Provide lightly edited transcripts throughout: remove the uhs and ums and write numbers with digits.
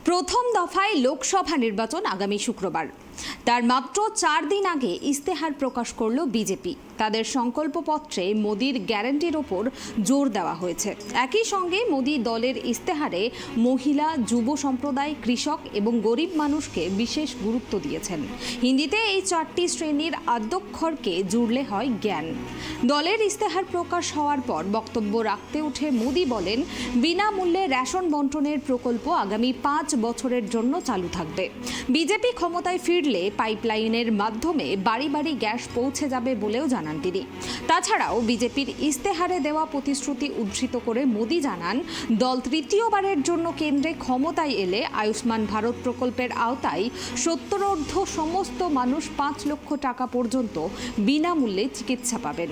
প্রথম দফায় লোকসভা নির্বাচন আগামী শুক্রবার। তার মাত্র 4 দিন আগে ইস্তেহার প্রকাশ করল বিজেপি। তাদের সংকল্পপত্রে মোদির গ্যারান্টির ওপর জোর দেওয়া হয়েছে। একই সঙ্গে মোদি দলের ইস্তেহারে মহিলা, যুব সম্প্রদায়, কৃষক এবং গরিব মানুষকে বিশেষ গুরুত্ব দিয়েছেন। হিন্দিতে এই 4টি শ্রেণীর আদ্যক্ষরকে জুড়লে হয় জ্ঞান। দলের ইস্তেহার প্রকাশ হওয়ার পর বক্তব্য রাখতে উঠে মোদি বলেন, বিনামূল্যে রেশন বন্টনের প্রকল্প আগামী 5 বছরের জন্য চালু থাকবে। বিজেপি ক্ষমতায় ফিরলে পাইপলাইনের মাধ্যমে বাড়ি বাড়ি গ্যাস পৌঁছে যাবে বলেও জানান তিনি। তাছাড়াও বিজেপির ইস্তেহারে দেওয়া প্রতিশ্রুতি উদ্ধৃত করে মোদি জানান, দল তৃতীয়বারের জন্য কেন্দ্রে ক্ষমতায় এলে আয়ুষ্মান ভারত প্রকল্পের আওতায় 70 সমস্ত মানুষ 5 লক্ষ টাকা পর্যন্ত বিনামূল্যে চিকিৎসা পাবেন।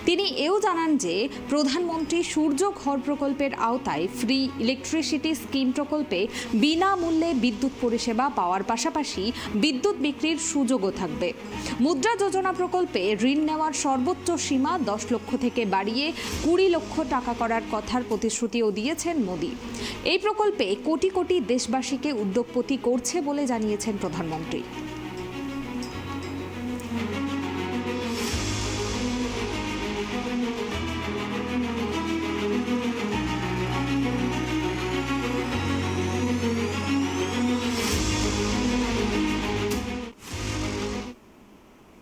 তিনি এও জানান যে প্রধানমন্ত্রী সূর্য ঘর প্রকল্পের আওতায় ফ্রি ইলেকট্রিসিটি স্কিম প্রকল্পে বিনামূল্যে বিদ্যুৎ পরিষেবা পাওয়ার পাশাপাশি বিদ্যুৎ বিক্রির সুযোগও থাকবে। মুদ্রা যোজনা প্রকল্পে ঋণ নেওয়ার সর্বোচ্চ সীমা 10 লক্ষ থেকে বাড়িয়ে 20 লক্ষ টাকা করার কথার প্রতিশ্রুতিও দিয়েছেন মোদি। এই প্রকল্পে কোটি কোটি দেশবাসীকে উদ্যোগপতি করছে বলে জানিয়েছেন প্রধানমন্ত্রী।